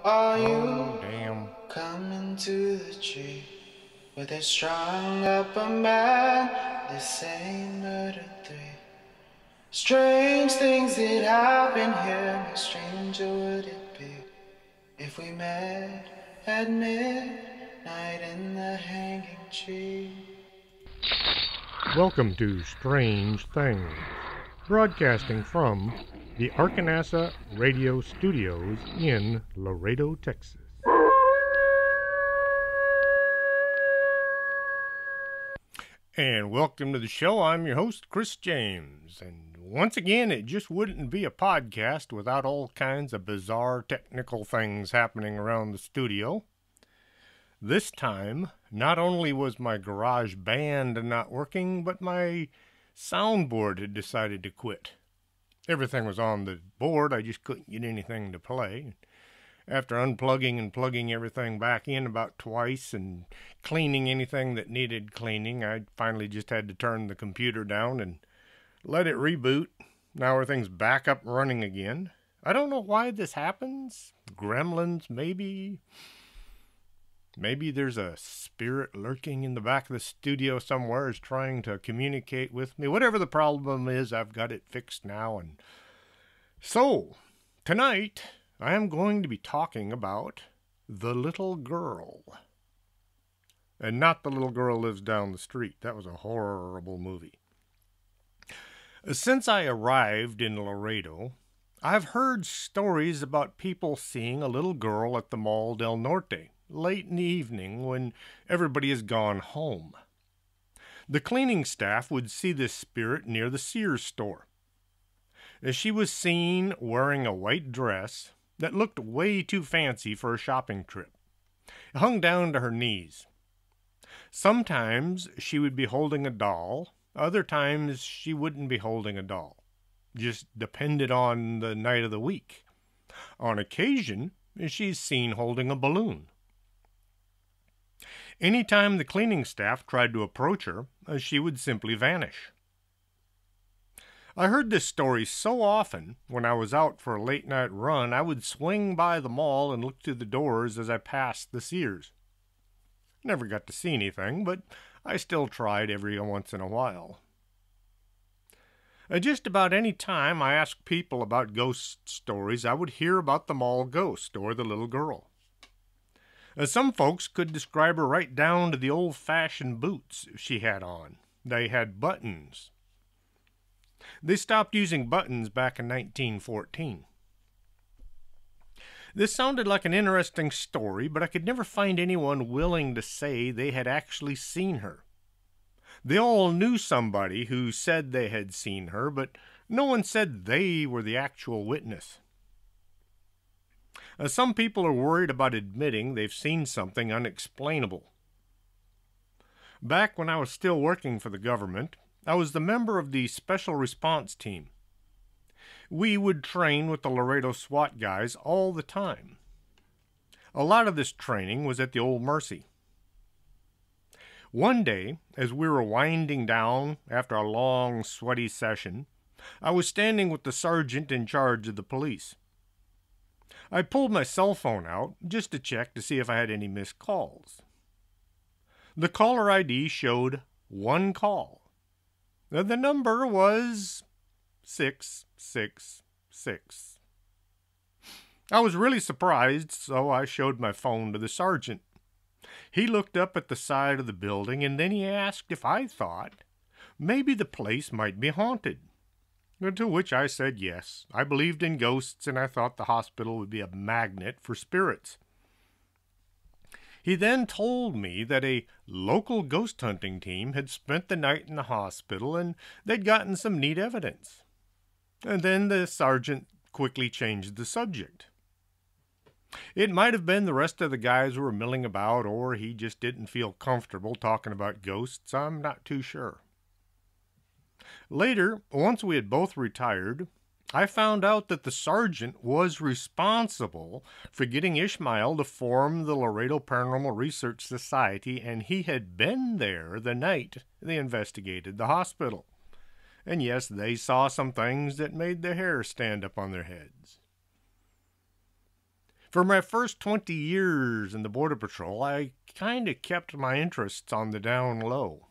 Are Oh, you damn. coming to the tree where they strung up a man? They say murder three. Strange things that happen here. How stranger would it be if we met at midnight in the hanging tree? Welcome to Strange Things, broadcasting from the Arkanasa Radio Studios in Laredo, Texas. And welcome to the show. I'm your host, Chris James. And once again, it just wouldn't be a podcast without all kinds of bizarre technical things happening around the studio. This time, not only was my garage band not working, but my soundboard had decided to quit. Everything was on the board, I just couldn't get anything to play. After unplugging and plugging everything back in about twice and cleaning anything that needed cleaning, I finally just had to turn the computer down and let it reboot. Now everything's back up running again. I don't know why this happens. Gremlins, maybe. Maybe there's a spirit lurking in the back of the studio somewhere is trying to communicate with me. Whatever the problem is, I've got it fixed now. And so, tonight, I am going to be talking about The Little Girl. And not The Little Girl Lives Down the Street. That was a horrible movie. Since I arrived in Laredo, I've heard stories about people seeing a little girl at the Mall del Norte late in the evening when everybody has gone home. The cleaning staff would see this spirit near the Sears store. She was seen wearing a white dress that looked way too fancy for a shopping trip. It hung down to her knees. Sometimes she would be holding a doll. Other times she wouldn't be holding a doll. Just depended on the night of the week. On occasion, she's seen holding a balloon. Anytime the cleaning staff tried to approach her, she would simply vanish. I heard this story so often when I was out for a late-night run, I would swing by the mall and look through the doors as I passed the Sears. Never got to see anything, but I still tried every once in a while. Just about any time I asked people about ghost stories, I would hear about the mall ghost or the little girl. Some folks could describe her right down to the old-fashioned boots she had on. They had buttons. They stopped using buttons back in 1914. This sounded like an interesting story, but I could never find anyone willing to say they had actually seen her. They all knew somebody who said they had seen her, but no one said they were the actual witness. Some people are worried about admitting they've seen something unexplainable. Back when I was still working for the government, I was the member of the Special Response Team. We would train with the Laredo SWAT guys all the time. A lot of this training was at the Old Mercy. One day, as we were winding down after a long, sweaty session, I was standing with the sergeant in charge of the police. I pulled my cell phone out just to check to see if I had any missed calls. The caller ID showed one call. The number was 666. I was really surprised, so I showed my phone to the sergeant. He looked up at the side of the building, and then he asked if I thought maybe the place might be haunted. To which I said yes. I believed in ghosts, and I thought the hospital would be a magnet for spirits. He then told me that a local ghost hunting team had spent the night in the hospital, and they'd gotten some neat evidence. And then the sergeant quickly changed the subject. It might have been the rest of the guys who were milling about, or he just didn't feel comfortable talking about ghosts. I'm not too sure. Later, once we had both retired, I found out that the sergeant was responsible for getting Ishmael to form the Laredo Paranormal Research Society, and he had been there the night they investigated the hospital. And yes, they saw some things that made their hair stand up on their heads. For my first 20 years in the Border Patrol, I kind of kept my interests on the down low.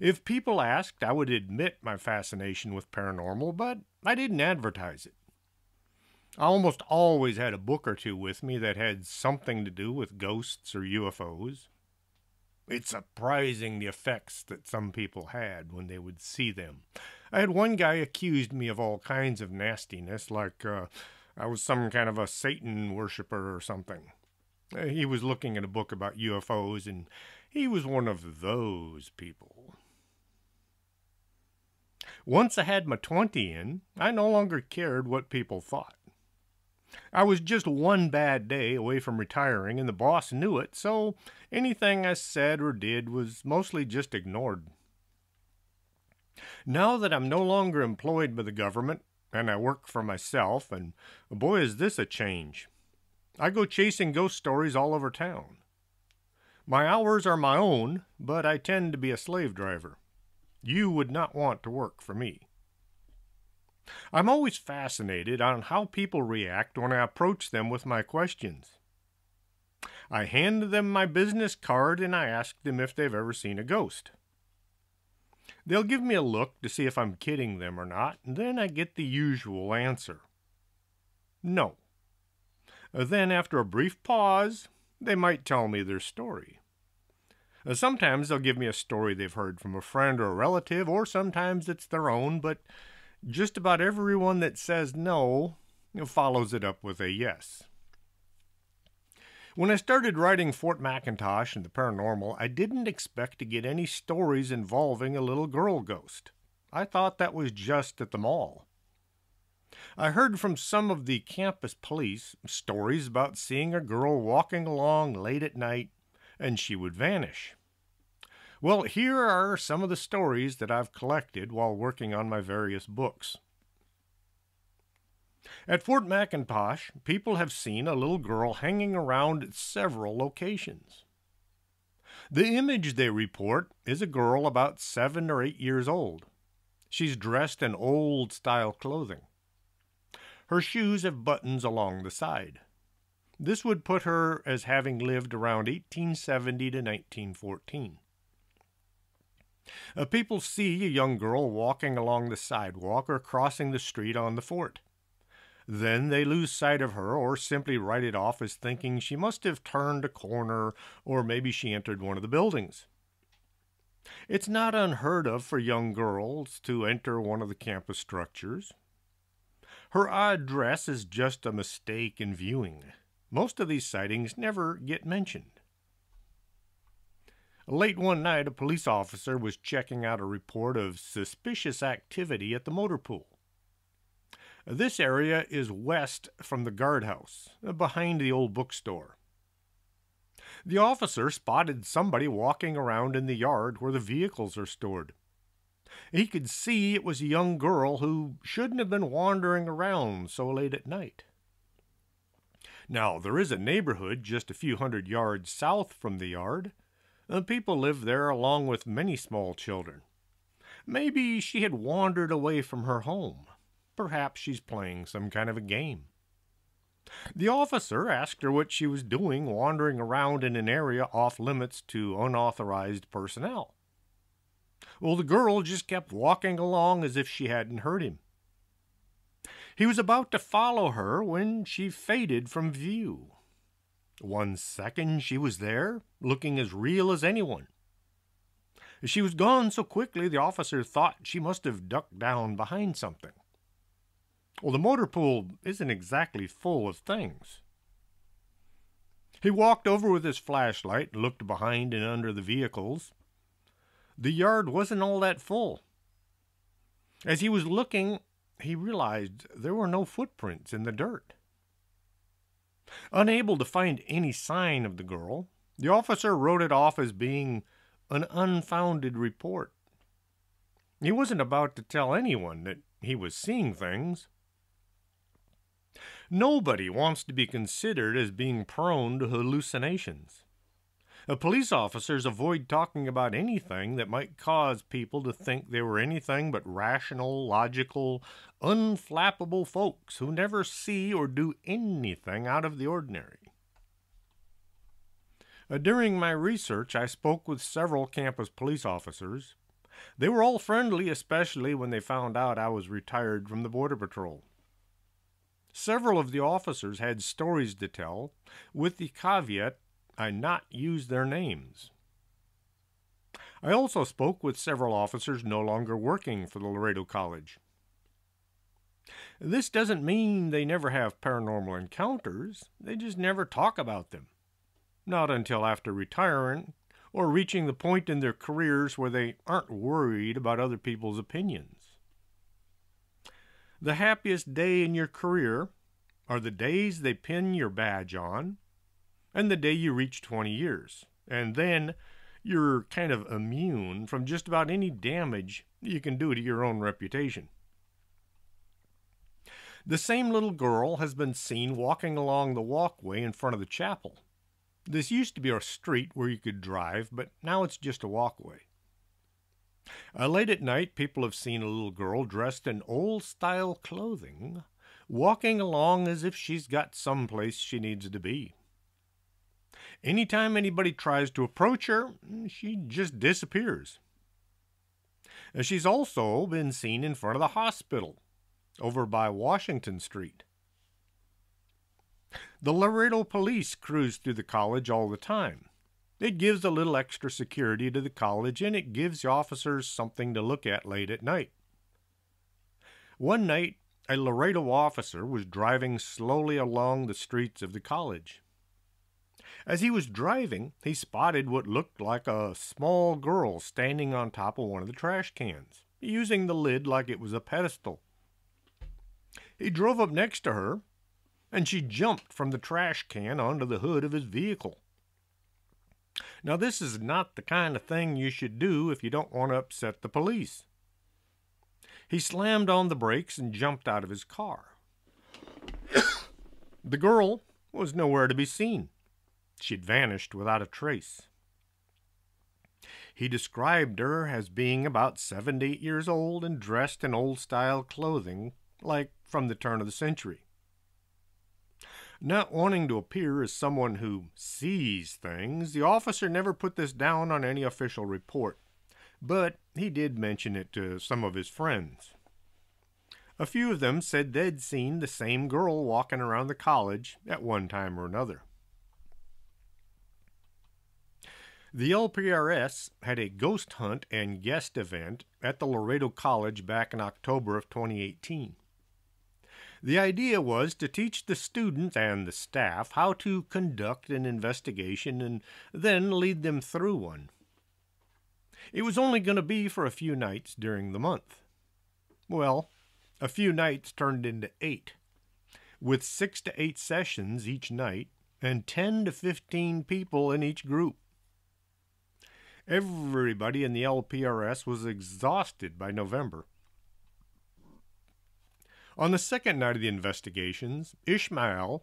If people asked, I would admit my fascination with paranormal, but I didn't advertise it. I almost always had a book or two with me that had something to do with ghosts or UFOs. It's surprising the effects that some people had when they would see them. I had one guy accused me of all kinds of nastiness, like I was some kind of a Satan worshiper or something. He was looking at a book about UFOs, and he was one of those people. Once I had my 20 in, I no longer cared what people thought. I was just one bad day away from retiring, and the boss knew it, so anything I said or did was mostly just ignored. Now that I'm no longer employed by the government, and I work for myself, and boy is this a change. I go chasing ghost stories all over town. My hours are my own, but I tend to be a slave driver. You would not want to work for me. I'm always fascinated on how people react when I approach them with my questions. I hand them my business card and I ask them if they've ever seen a ghost. They'll give me a look to see if I'm kidding them or not, and then I get the usual answer. No. Then, after a brief pause, they might tell me their story. Sometimes they'll give me a story they've heard from a friend or a relative, or sometimes it's their own, but just about everyone that says no follows it up with a yes. When I started writing Fort McIntosh and the paranormal, I didn't expect to get any stories involving a little girl ghost. I thought that was just at the mall. I heard from some of the campus police stories about seeing a girl walking along late at night and she would vanish. Well, here are some of the stories that I've collected while working on my various books. At Fort McIntosh, people have seen a little girl hanging around at several locations. The image they report is a girl about 7 or 8 years old. She's dressed in old-style clothing. Her shoes have buttons along the side. This would put her as having lived around 1870 to 1914. People see a young girl walking along the sidewalk or crossing the street on the fort. Then they lose sight of her or simply write it off as thinking she must have turned a corner or maybe she entered one of the buildings. It's not unheard of for young girls to enter one of the campus structures. Her odd dress is just a mistake in viewing. Most of these sightings never get mentioned. Late one night, a police officer was checking out a report of suspicious activity at the motor pool. This area is west from the guardhouse, behind the old bookstore. The officer spotted somebody walking around in the yard where the vehicles are stored. He could see it was a young girl who shouldn't have been wandering around so late at night. Now, there is a neighborhood just a few hundred yards south from the yard. People live there along with many small children. Maybe she had wandered away from her home. Perhaps she's playing some kind of a game. The officer asked her what she was doing wandering around in an area off limits to unauthorized personnel. Well, the girl just kept walking along as if she hadn't heard him. He was about to follow her when she faded from view. 1 second she was there, looking as real as anyone. She was gone so quickly the officer thought she must have ducked down behind something. Well, the motor pool isn't exactly full of things. He walked over with his flashlight and looked behind and under the vehicles. The yard wasn't all that full. As he was looking, he realized there were no footprints in the dirt. Unable to find any sign of the girl, the officer wrote it off as being an unfounded report. He wasn't about to tell anyone that he was seeing things. Nobody wants to be considered as being prone to hallucinations. Police officers avoid talking about anything that might cause people to think they were anything but rational, logical, unflappable folks who never see or do anything out of the ordinary. During my research, I spoke with several campus police officers. They were all friendly, especially when they found out I was retired from the Border Patrol. Several of the officers had stories to tell, with the caveat I not use their names. I also spoke with several officers no longer working for the Laredo College. This doesn't mean they never have paranormal encounters, they just never talk about them. Not until after retiring or reaching the point in their careers where they aren't worried about other people's opinions. The happiest day in your career are the days they pin your badge on and the day you reach 20 years. And then you're kind of immune from just about any damage you can do to your own reputation. The same little girl has been seen walking along the walkway in front of the chapel. This used to be a street where you could drive, but now it's just a walkway. Late at night, people have seen a little girl dressed in old-style clothing, walking along as if she's got someplace she needs to be. Anytime anybody tries to approach her, she just disappears. She's also been seen in front of the hospital, over by Washington Street. The Laredo police cruise through the college all the time. It gives a little extra security to the college, and it gives the officers something to look at late at night. One night, a Laredo officer was driving slowly along the streets of the college. As he was driving, he spotted what looked like a small girl standing on top of one of the trash cans, using the lid like it was a pedestal. He drove up next to her, and she jumped from the trash can onto the hood of his vehicle. Now, this is not the kind of thing you should do if you don't want to upset the police. He slammed on the brakes and jumped out of his car. The girl was nowhere to be seen. She'd vanished without a trace. He described her as being about 7 to 8 years old and dressed in old-style clothing, like from the turn of the century. Not wanting to appear as someone who sees things, the officer never put this down on any official report, but he did mention it to some of his friends. A few of them said they'd seen the same girl walking around the college at one time or another. The LPRS had a ghost hunt and guest event at the Laredo College back in October of 2018. The idea was to teach the students and the staff how to conduct an investigation and then lead them through one. It was only going to be for a few nights during the month. Well, a few nights turned into 8, with 6 to 8 sessions each night and 10 to 15 people in each group. Everybody in the LPRS was exhausted by November. On the second night of the investigations, Ishmael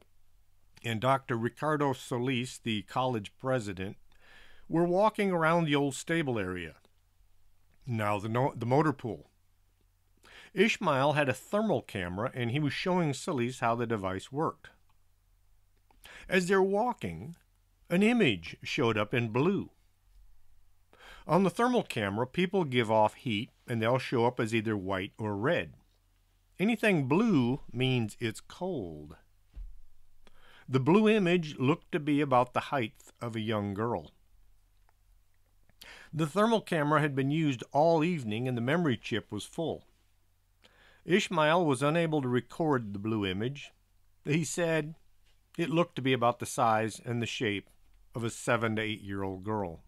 and Dr. Ricardo Solis, the college president, were walking around the old stable area, now the motor pool. Ishmael had a thermal camera, and he was showing Solis how the device worked. As they're walking, an image showed up in blue. On the thermal camera, people give off heat, and they'll show up as either white or red. Anything blue means it's cold. The blue image looked to be about the height of a young girl. The thermal camera had been used all evening and the memory chip was full. Ishmael was unable to record the blue image. He said it looked to be about the size and the shape of a 7 to 8 year old girl.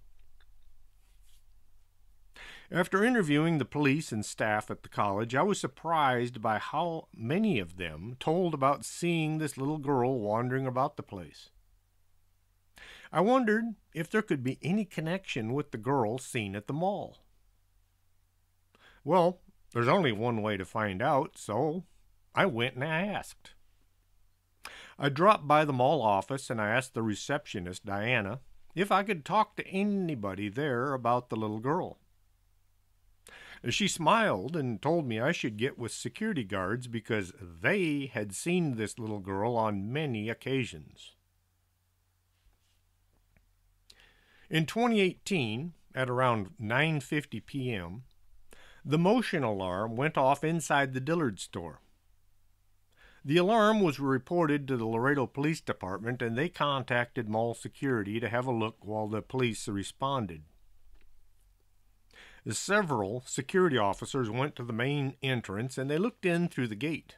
After interviewing the police and staff at the college, I was surprised by how many of them told about seeing this little girl wandering about the place. I wondered if there could be any connection with the girl seen at the mall. Well, there's only one way to find out, so I went and I asked. I dropped by the mall office and I asked the receptionist, Diana, if I could talk to anybody there about the little girl. She smiled and told me I should get with security guards because they had seen this little girl on many occasions. In 2018, at around 9:50 p.m., the motion alarm went off inside the Dillard store. The alarm was reported to the Laredo Police Department, and they contacted mall security to have a look while the police responded. Several security officers went to the main entrance and they looked in through the gate.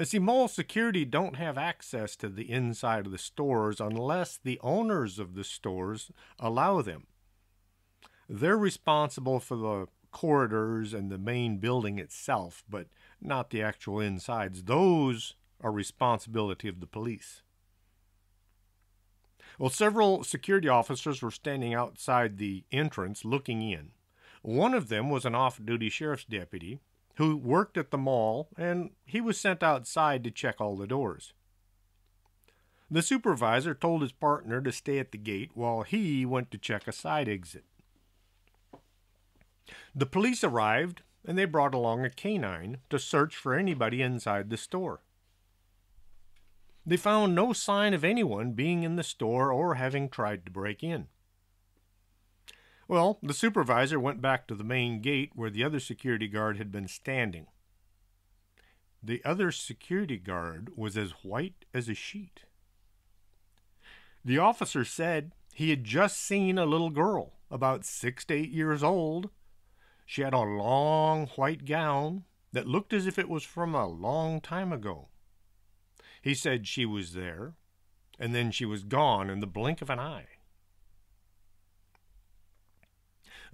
See, mall security don't have access to the inside of the stores unless the owners of the stores allow them. They're responsible for the corridors and the main building itself, but not the actual insides. Those are responsibility of the police. Well, several security officers were standing outside the entrance looking in. One of them was an off-duty sheriff's deputy who worked at the mall, and he was sent outside to check all the doors. The supervisor told his partner to stay at the gate while he went to check a side exit. The police arrived, and they brought along a canine to search for anybody inside the store. They found no sign of anyone being in the store or having tried to break in. Well, the supervisor went back to the main gate where the other security guard had been standing. The other security guard was as white as a sheet. The officer said he had just seen a little girl, about 6 to 8 years old. She had a long white gown that looked as if it was from a long time ago. He said she was there, and then she was gone in the blink of an eye.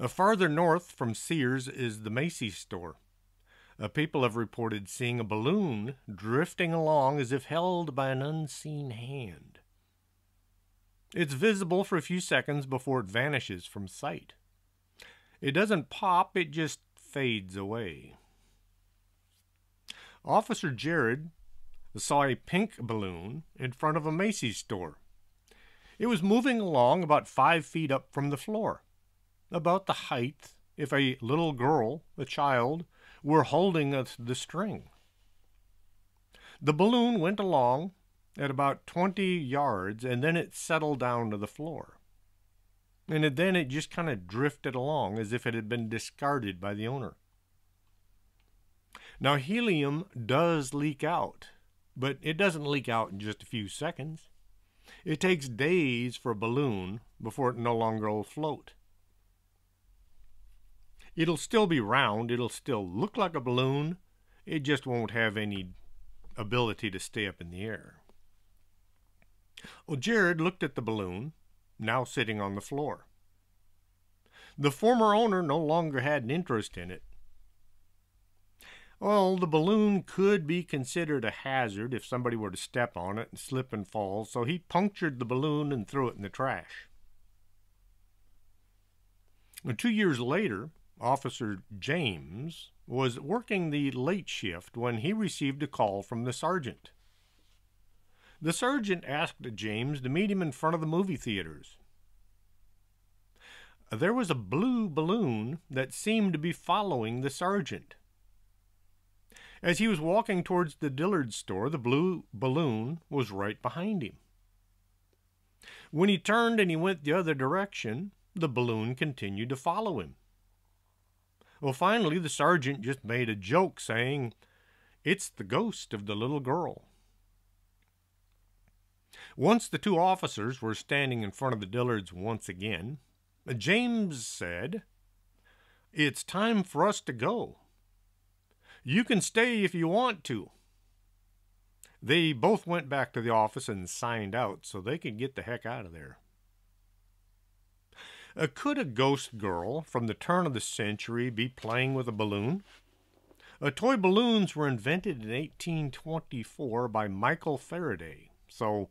Farther north from Sears is the Macy's store. People have reported seeing a balloon drifting along as if held by an unseen hand. It's visible for a few seconds before it vanishes from sight. It doesn't pop, it just fades away. Officer Jared saw a pink balloon in front of a Macy's store. It was moving along about 5 feet up from the floor, about the height if a little girl, a child, were holding the string. The balloon went along at about 20 yards, and then it settled down to the floor. And then it just kind of drifted along as if it had been discarded by the owner. Now, helium does leak out, but it doesn't leak out in just a few seconds. It takes days for a balloon before it no longer will float. It'll still be round, it'll still look like a balloon, it just won't have any ability to stay up in the air. Well, Jared looked at the balloon, now sitting on the floor. The former owner no longer had an interest in it. Well, the balloon could be considered a hazard if somebody were to step on it and slip and fall, so he punctured the balloon and threw it in the trash. 2 years later, Officer James was working the late shift when he received a call from the sergeant. The sergeant asked James to meet him in front of the movie theaters. There was a blue balloon that seemed to be following the sergeant. As he was walking towards the Dillard store, the blue balloon was right behind him. When he turned and he went the other direction, the balloon continued to follow him. Well, finally, the sergeant just made a joke saying, "It's the ghost of the little girl." Once the two officers were standing in front of the Dillards once again, James said, "It's time for us to go. You can stay if you want to." They both went back to the office and signed out so they could get the heck out of there. Could a ghost girl from the turn of the century be playing with a balloon? Toy balloons were invented in 1824 by Michael Faraday, so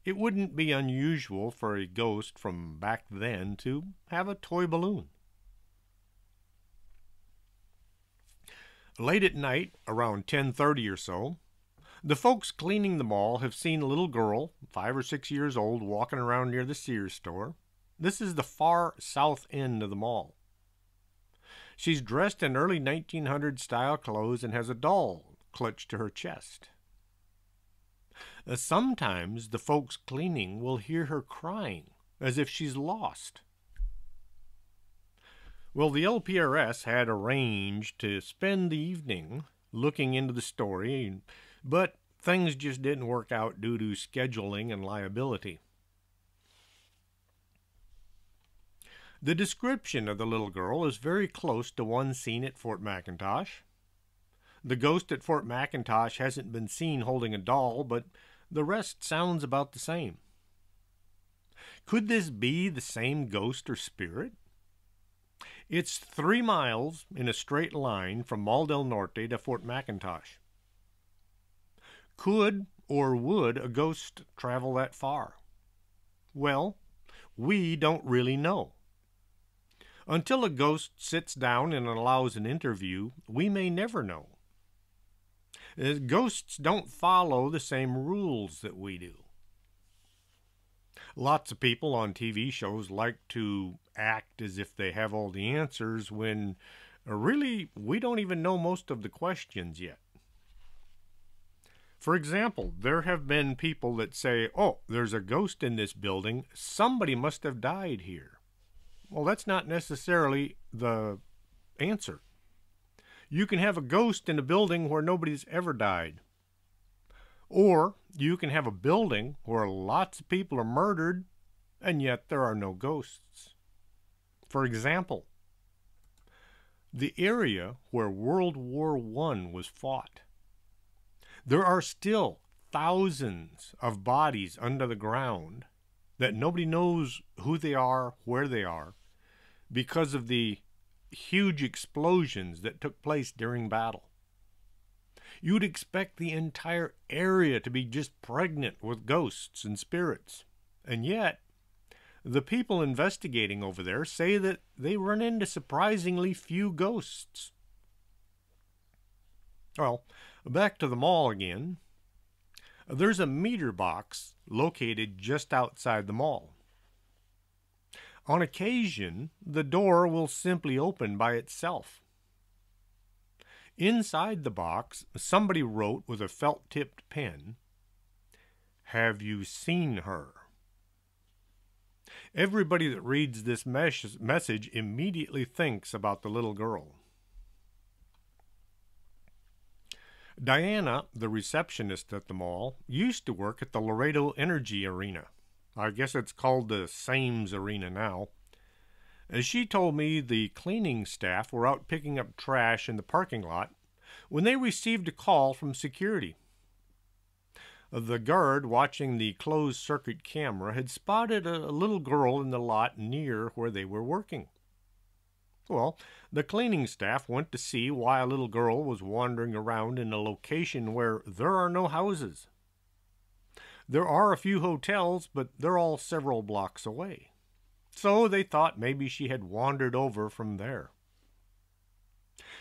it wouldn't be unusual for a ghost from back then to have a toy balloon. Late at night, around 10:30 or so, The folks cleaning the mall have seen a little girl, 5 or 6 years old, walking around near the Sears store. This is the far south end of the mall. She's dressed in early 1900 style clothes and has a doll clutched to her chest. Sometimes the folks cleaning will hear her crying as if she's lost. Well, the LPRS had arranged to spend the evening looking into the story, but things just didn't work out due to scheduling and liability. The description of the little girl is very close to one seen at Fort McIntosh. The ghost at Fort McIntosh hasn't been seen holding a doll, but the rest sounds about the same. Could this be the same ghost or spirit? It's 3 miles in a straight line from Mall del Norte to Fort McIntosh. Could or would a ghost travel that far? Well, we don't really know. Until a ghost sits down and allows an interview, we may never know. Ghosts don't follow the same rules that we do. Lots of people on TV shows like to act as if they have all the answers when really we don't even know most of the questions yet. For example, there have been people that say, "Oh, there's a ghost in this building. Somebody must have died here." Well, that's not necessarily the answer. You can have a ghost in a building where nobody's ever died. Or you can have a building where lots of people are murdered, and yet there are no ghosts. For example, the area where World War I was fought. There are still thousands of bodies under the ground that nobody knows who they are, where they are, because of the huge explosions that took place during battle. You'd expect the entire area to be just pregnant with ghosts and spirits. And yet, the people investigating over there say that they run into surprisingly few ghosts. Well, back to the mall again. There's a meter box located just outside the mall. On occasion, the door will simply open by itself. Inside the box, somebody wrote with a felt-tipped pen, "Have you seen her?" Everybody that reads this message immediately thinks about the little girl. Diana, the receptionist at the mall, used to work at the Laredo Energy Arena. I guess it's called the Sames Arena now. As she told me, the cleaning staff were out picking up trash in the parking lot when they received a call from security. The guard watching the closed-circuit camera had spotted a little girl in the lot near where they were working. Well, the cleaning staff went to see why a little girl was wandering around in a location where there are no houses. There are a few hotels, but they're all several blocks away. So they thought maybe she had wandered over from there.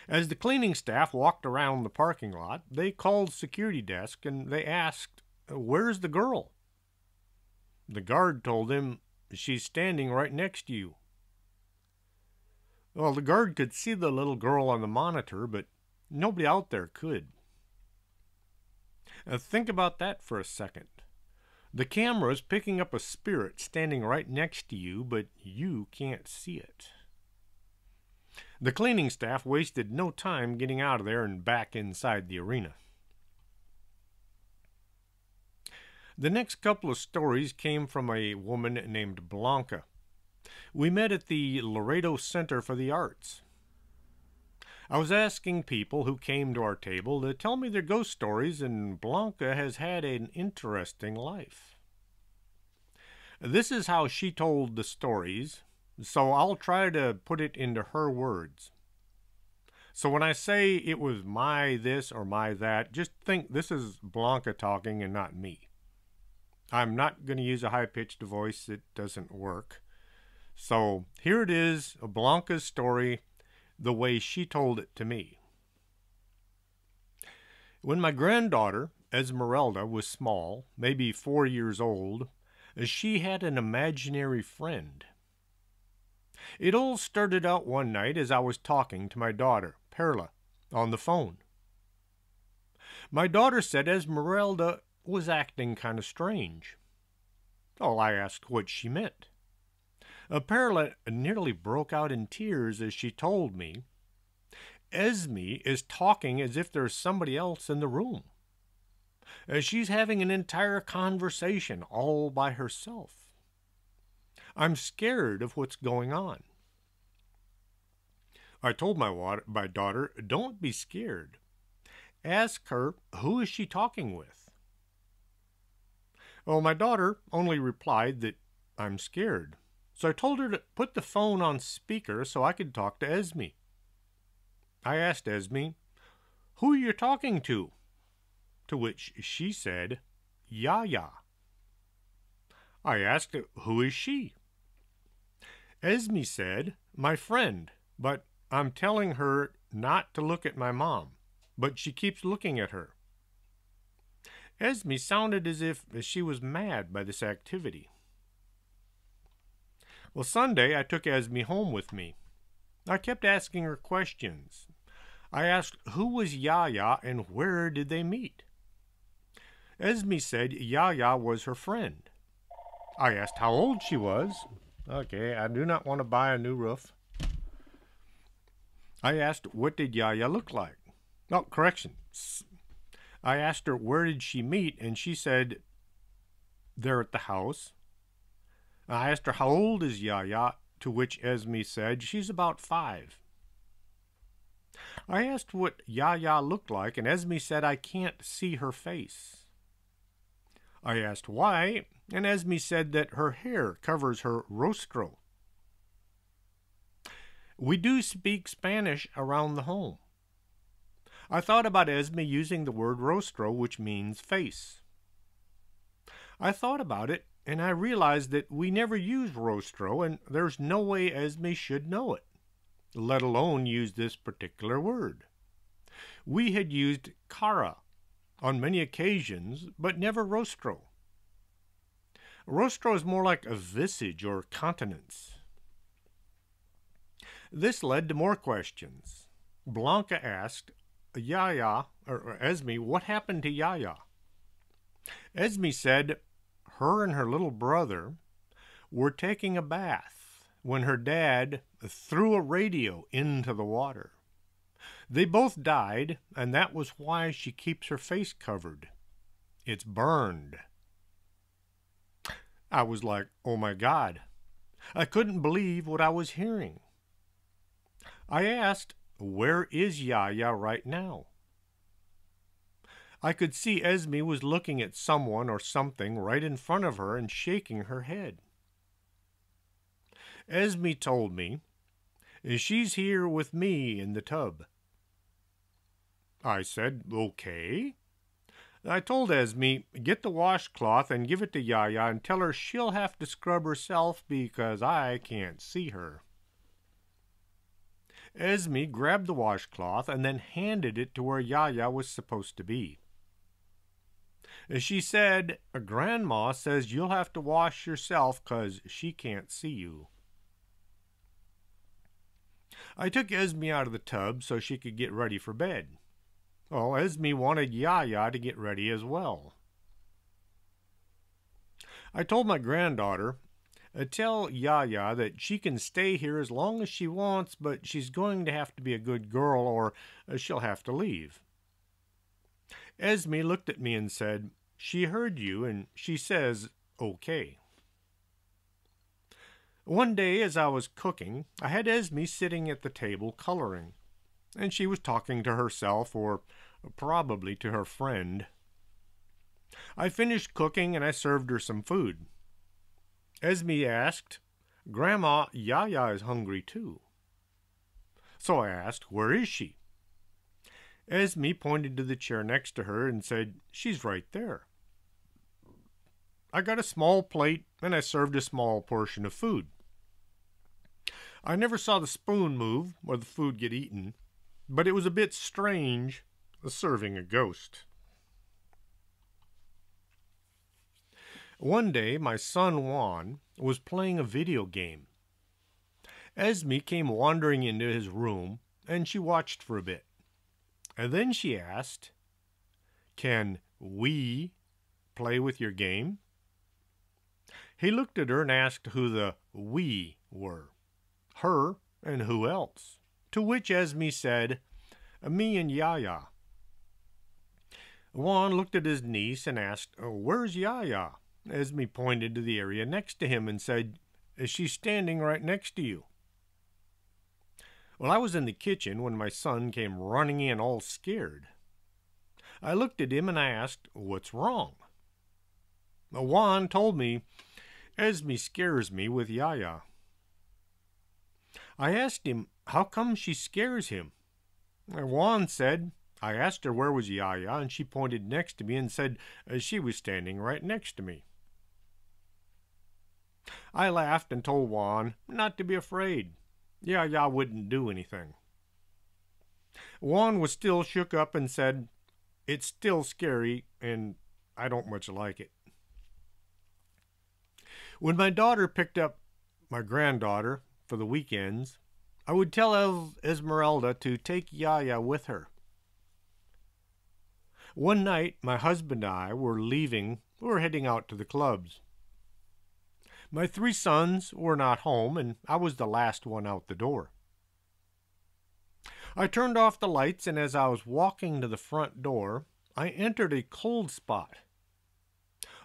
As the cleaning staff walked around the parking lot, they called security desk and they asked, "Where's the girl?" The guard told them, "She's standing right next to you." Well, the guard could see the little girl on the monitor, but nobody out there could. Think about that for a second. The camera is picking up a spirit standing right next to you, but you can't see it. The cleaning staff wasted no time getting out of there and back inside the arena. The next couple of stories came from a woman named Blanca. We met at the Laredo Center for the Arts. I was asking people who came to our table to tell me their ghost stories, and Blanca has had an interesting life. This is how she told the stories, so I'll try to put it into her words. So when I say it was my this or my that, just think this is Blanca talking and not me. I'm not going to use a high-pitched voice. It doesn't work. So here it is, Blanca's story, the way she told it to me. When my granddaughter Esmeralda was small, maybe 4 years old, she had an imaginary friend. It all started out one night as I was talking to my daughter, Perla, on the phone. My daughter said Esmeralda was acting kind of strange. Oh, I asked what she meant. Perla nearly broke out in tears as she told me, Esme is talking as if there's somebody else in the room. She's having an entire conversation all by herself. I'm scared of what's going on. I told my daughter, don't be scared. Ask her, who is she talking with? Well, my daughter only replied that I'm scared. So I told her to put the phone on speaker so I could talk to Esme. I asked Esme, who are you talking to? To which she said, Yaya. I asked, who is she? Esme said, my friend, but I'm telling her not to look at my mom, but she keeps looking at her. Esme sounded as if she was mad by this activity. Well, Sunday I took Esme home with me. I kept asking her questions. I asked who was Yaya and where did they meet? Esme said Yaya was her friend. I asked how old she was. Okay, I do not want to buy a new roof. I asked what did Yaya look like? Oh, correction. I asked her where did she meet, and she said they're at the house. I asked her how old is Yaya, to which Esme said she's about 5. I asked what Yaya looked like, and Esme said I can't see her face. I asked why, and Esme said that her hair covers her rostro. We do speak Spanish around the home. I thought about Esme using the word rostro, which means face. I thought about it, and I realized that we never use rostro, and there's no way Esme should know it, let alone use this particular word. We had used cara on many occasions, but never rostro. Rostro is more like a visage or countenance. This led to more questions. Blanca asked Yaya, or Esme, what happened to Yaya? Esme said her and her little brother were taking a bath when her dad threw a radio into the water. They both died, and that was why she keeps her face covered. It's burned. I was like, oh my God. I couldn't believe what I was hearing. I asked, where is Yaya right now? I could see Esme was looking at someone or something right in front of her and shaking her head. Esme told me, she's here with me in the tub. I said, okay. I told Esme, get the washcloth and give it to Yaya and tell her she'll have to scrub herself because I can't see her. Esme grabbed the washcloth and then handed it to where Yaya was supposed to be. She said, Grandma says you'll have to wash yourself 'cause she can't see you. I took Esme out of the tub so she could get ready for bed. Well, Esme wanted Yaya to get ready as well. I told my granddaughter, tell Yaya that she can stay here as long as she wants, but she's going to have to be a good girl or she'll have to leave. Esme looked at me and said, she heard you and she says, okay. One day as I was cooking, I had Esme sitting at the table coloring, and she was talking to herself or probably to her friend. I finished cooking and I served her some food. Esme asked, Grandma, Yaya is hungry too. So I asked, where is she? Esme pointed to the chair next to her and said, she's right there. I got a small plate and I served a small portion of food. I never saw the spoon move or the food get eaten, but it was a bit strange serving a ghost. One day, my son Juan was playing a video game. Esme came wandering into his room, and she watched for a bit. And then she asked, "Can we play with your game?" He looked at her and asked who the "we" were. Her and who else? To which Esme said, "Me and Yaya." Juan looked at his niece and asked, "Where's Yaya?" Esme pointed to the area next to him and said, "She's standing right next to you." Well, I was in the kitchen when my son came running in all scared. I looked at him and I asked, "What's wrong?" Juan told me, "Esme scares me with Yaya." I asked him, how come she scares him? Juan said, "I asked her where was Yaya, and she pointed next to me and said she was standing right next to me." I laughed and told Juan not to be afraid. Yaya wouldn't do anything. Juan was still shook up and said, "It's still scary, and I don't much like it." When my daughter picked up my granddaughter for the weekends, I would tell Esmeralda to take Yaya with her. One night, my husband and I were leaving. We were heading out to the clubs. My 3 sons were not home, and I was the last one out the door. I turned off the lights, and as I was walking to the front door, I entered a cold spot.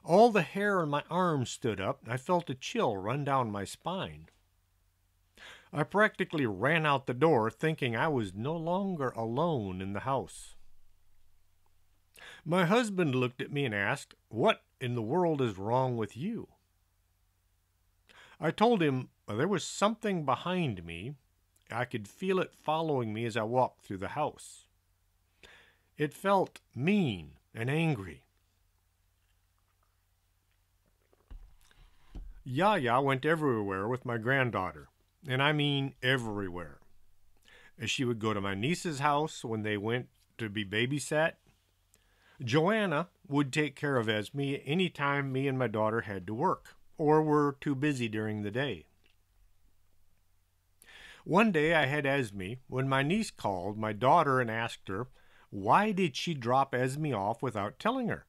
All the hair on my arms stood up, and I felt a chill run down my spine. I practically ran out the door, thinking I was no longer alone in the house. My husband looked at me and asked, "What in the world is wrong with you?" I told him there was something behind me. I could feel it following me as I walked through the house. It felt mean and angry. Yaya went everywhere with my granddaughter, and I mean everywhere. She would go to my niece's house when they went to be babysat. Joanna would take care of Esme any time me and my daughter had to work or were too busy during the day. One day I had Esme when my niece called my daughter and asked her, why did she drop Esme off without telling her?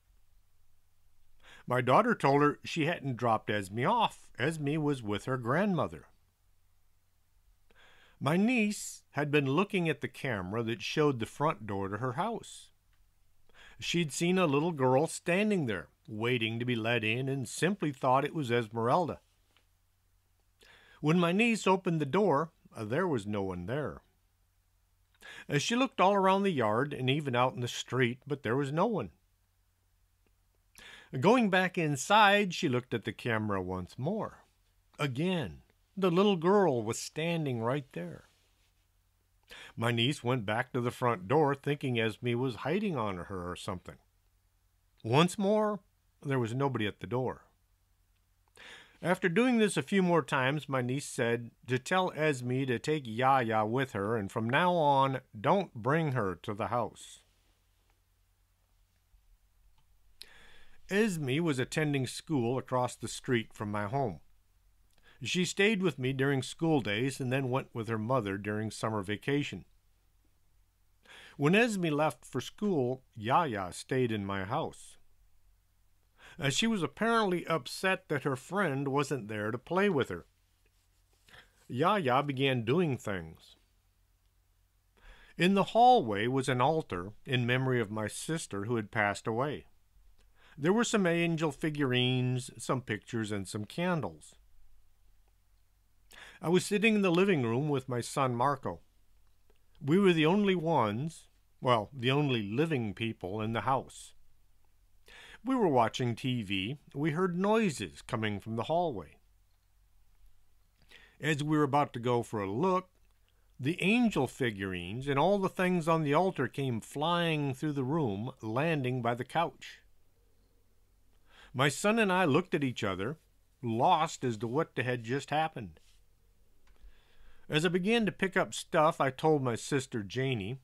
My daughter told her she hadn't dropped Esme off. Esme was with her grandmother. My niece had been looking at the camera that showed the front door to her house. She'd seen a little girl standing there, waiting to be let in, and simply thought it was Esmeralda. When my niece opened the door, there was no one there. She looked all around the yard and even out in the street, but there was no one. Going back inside, she looked at the camera once more. Again, the little girl was standing right there. My niece went back to the front door, thinking Esme was hiding on her or something. Once more, there was nobody at the door. After doing this a few more times, my niece said to tell Esme to take Yaya with her, and from now on, don't bring her to the house. Esme was attending school across the street from my home. She stayed with me during school days and then went with her mother during summer vacation. When Esme left for school, Yaya stayed in my house. She was apparently upset that her friend wasn't there to play with her. Yaya began doing things. In the hallway was an altar in memory of my sister who had passed away. There were some angel figurines, some pictures, and some candles. I was sitting in the living room with my son Marco. We were the only ones, well, the only living people in the house. We were watching TV. We heard noises coming from the hallway. As we were about to go for a look, the angel figurines and all the things on the altar came flying through the room, landing by the couch. My son and I looked at each other, lost as to what had just happened. As I began to pick up stuff, I told my sister Janie.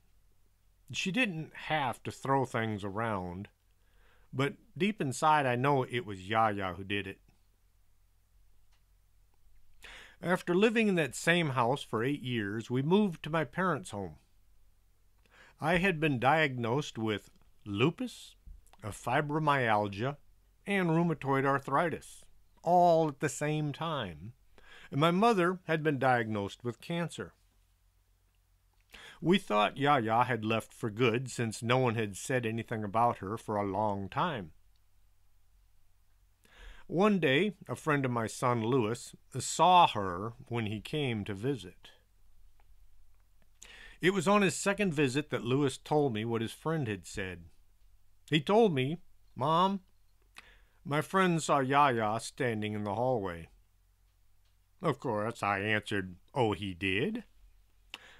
She didn't have to throw things around, but deep inside I know it was Yaya who did it. After living in that same house for 8 years, we moved to my parents' home. I had been diagnosed with lupus, fibromyalgia, and rheumatoid arthritis, all at the same time, and my mother had been diagnosed with cancer. We thought Yaya had left for good since no one had said anything about her for a long time. One day, a friend of my son Louis saw her when he came to visit. It was on his second visit that Louis told me what his friend had said. He told me, "Mom, my friend saw Yaya standing in the hallway." Of course, I answered, "Oh, he did?"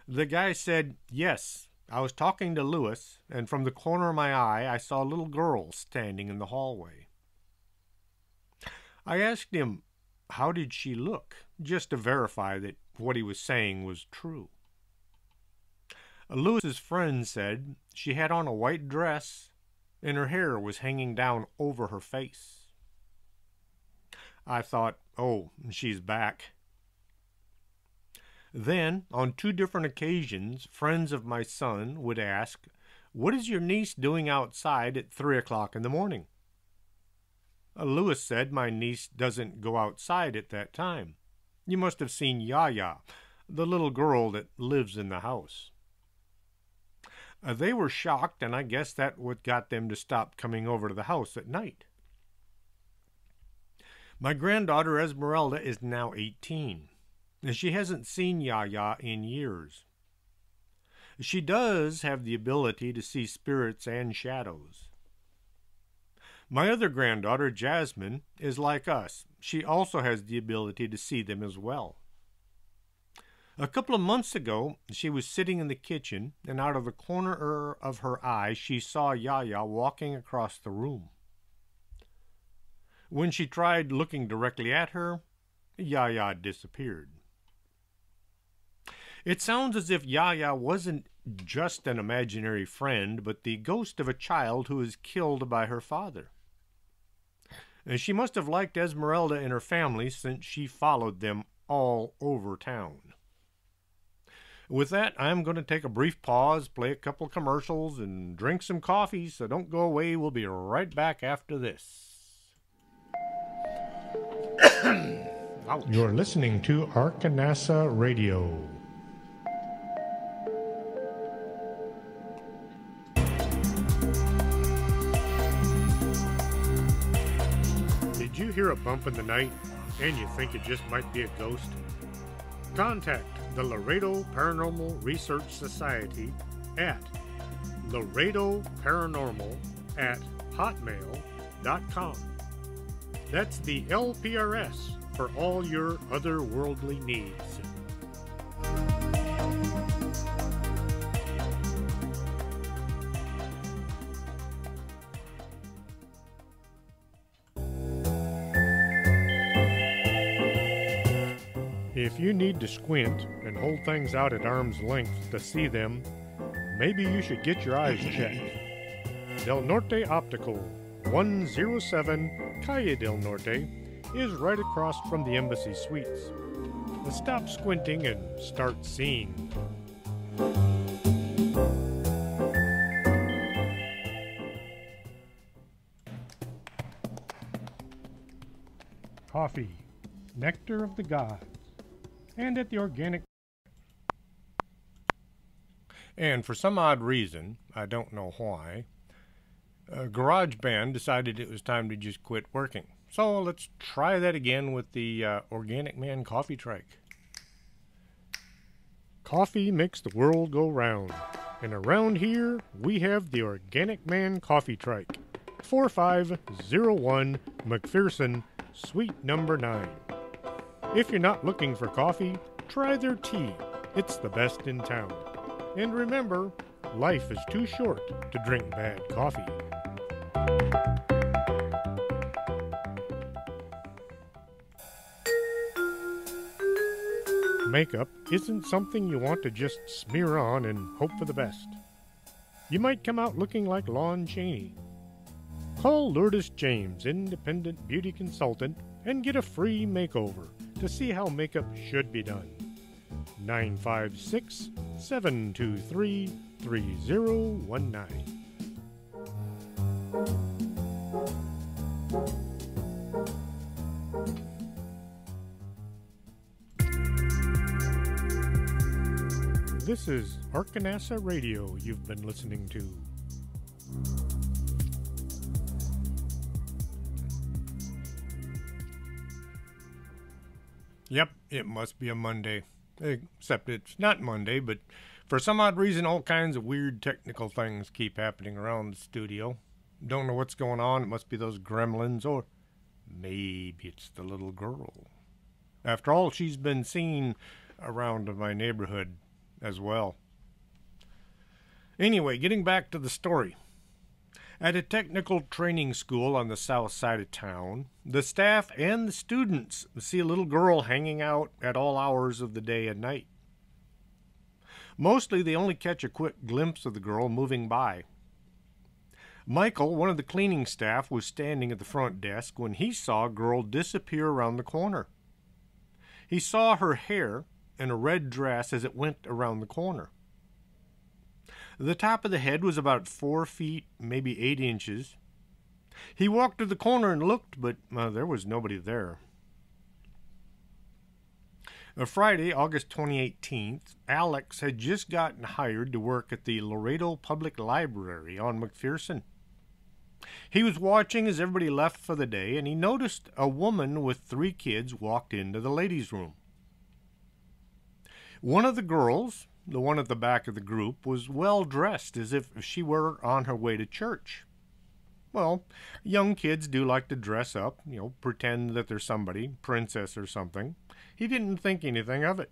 The guy said, "Yes, I was talking to Louis, and from the corner of my eye, I saw a little girl standing in the hallway." I asked him, how did she look, just to verify that what he was saying was true. Louis's friend said she had on a white dress, and her hair was hanging down over her face. I thought, oh, she's back. Then, on 2 different occasions, friends of my son would ask, "What is your niece doing outside at 3 o'clock in the morning?" Louis said my niece doesn't go outside at that time. You must have seen Yaya, the little girl that lives in the house. They were shocked, and I guess that's what got them to stop coming over to the house at night. My granddaughter Esmeralda is now 18, and she hasn't seen Yaya in years. She does have the ability to see spirits and shadows. My other granddaughter, Jasmine, is like us. She also has the ability to see them as well. A couple of months ago, she was sitting in the kitchen, and out of the corner of her eye, she saw Yaya walking across the room. When she tried looking directly at her, Yaya disappeared. It sounds as if Yaya wasn't just an imaginary friend, but the ghost of a child who was killed by her father. And she must have liked Esmeralda and her family since she followed them all over town. With that, I'm going to take a brief pause, play a couple of commercials, and drink some coffee, so don't go away. We'll be right back after this. You're listening to Arkanasa Radio. Did you hear a bump in the night and you think it just might be a ghost? Contact the Laredo Paranormal Research Society at laredoparanormal@hotmail.com. That's the LPRS for all your otherworldly needs. If you need to squint and hold things out at arm's length to see them, maybe you should get your eyes checked. Del Norte Optical, 107 Calle del Norte, is right across from the Embassy Suites. Stop squinting and start seeing. Coffee, nectar of the gods. And at the organic. And for some odd reason, I don't know why, GarageBand decided it was time to just quit working. So let's try that again with the Organic Man coffee trike. Coffee makes the world go round. And around here, we have the Organic Man coffee trike. 4501 McPherson, Suite number 9. If you're not looking for coffee, try their tea. It's the best in town. And remember, life is too short to drink bad coffee. Makeup isn't something you want to just smear on and hope for the best. You might come out looking like Lon Chaney. Call Lourdes James, independent beauty consultant, and get a free makeover to see how makeup should be done. 956-723-3019. This is Arkanasa Radio you've been listening to. Yep, it must be a Monday. Except it's not Monday, but for some odd reason, all kinds of weird technical things keep happening around the studio. Don't know what's going on. It must be those gremlins, or maybe it's the little girl. After all, she's been seen around my neighborhood as well. Anyway, getting back to the story. At a technical training school on the south side of town, the staff and the students see a little girl hanging out at all hours of the day and night. Mostly they only catch a quick glimpse of the girl moving by. Michael, one of the cleaning staff, was standing at the front desk when he saw a girl disappear around the corner. He saw her hair in a red dress as it went around the corner. The top of the head was about 4 feet, maybe 8 inches. He walked to the corner and looked, but there was nobody there. Friday, August 2018, Alex had just gotten hired to work at the Laredo Public Library on McPherson. He was watching as everybody left for the day, and he noticed a woman with 3 kids walked into the ladies' room. One of the girls, the one at the back of the group, was well dressed as if she were on her way to church. Well, young kids do like to dress up, pretend that they're somebody, princess or something. He didn't think anything of it.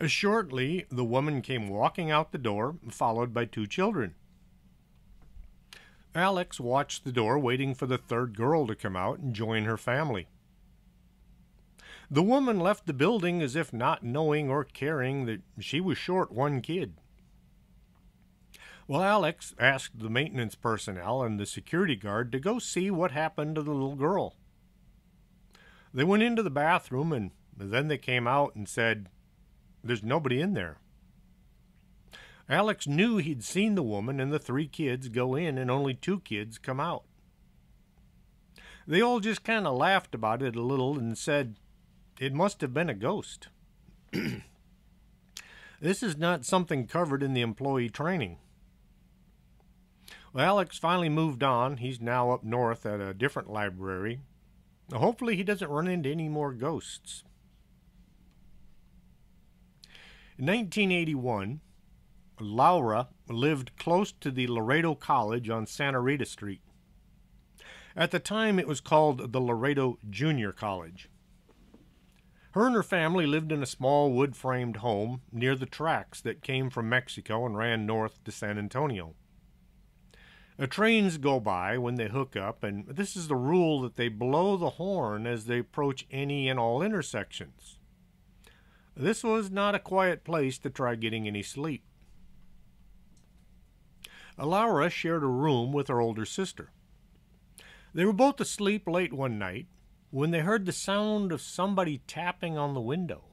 Shortly, the woman came walking out the door, followed by 2 children. Alex watched the door, waiting for the 3rd girl to come out and join her family. The woman left the building as if not knowing or caring that she was short 1 kid. Well, Alex asked the maintenance personnel and the security guard to go see what happened to the little girl. They went into the bathroom, and then they came out and said, "There's nobody in there." Alex knew he'd seen the woman and the 3 kids go in and only 2 kids come out. They all just kind of laughed about it a little and said, "It must have been a ghost." This is not something covered in the employee training. Well, Alex finally moved on. He's now up north at a different library. Hopefully he doesn't run into any more ghosts. In 1981, Laura lived close to the Laredo College on Santa Rita Street. At the time, it was called the Laredo Junior College. Her and her family lived in a small wood-framed home near the tracks that came from Mexico and ran north to San Antonio. Trains go by when they hook up, and this is the rule that they blow the horn as they approach any and all intersections. This was not a quiet place to try getting any sleep. Laura shared a room with her older sister. They were both asleep late one night when they heard the sound of somebody tapping on the window.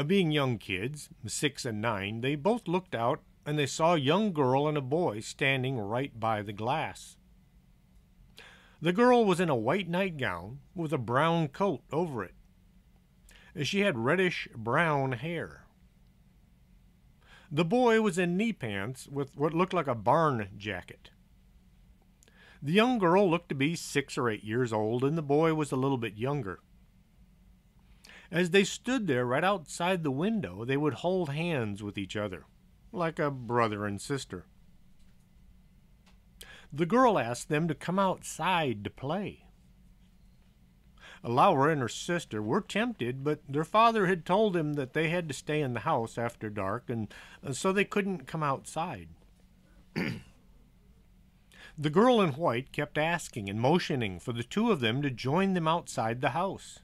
Being young kids, 6 and 9, they both looked out and they saw a young girl and a boy standing right by the glass. The girl was in a white nightgown with a brown coat over it. She had reddish-brown hair. The boy was in knee pants with what looked like a barn jacket. The young girl looked to be 6 or 8 years old, and the boy was a little bit younger. As they stood there right outside the window, they would hold hands with each other, like a brother and sister. The girl asked them to come outside to play. Laura and her sister were tempted, but their father had told them that they had to stay in the house after dark, and so they couldn't come outside. The girl in white kept asking and motioning for the 2 of them to join them outside the house.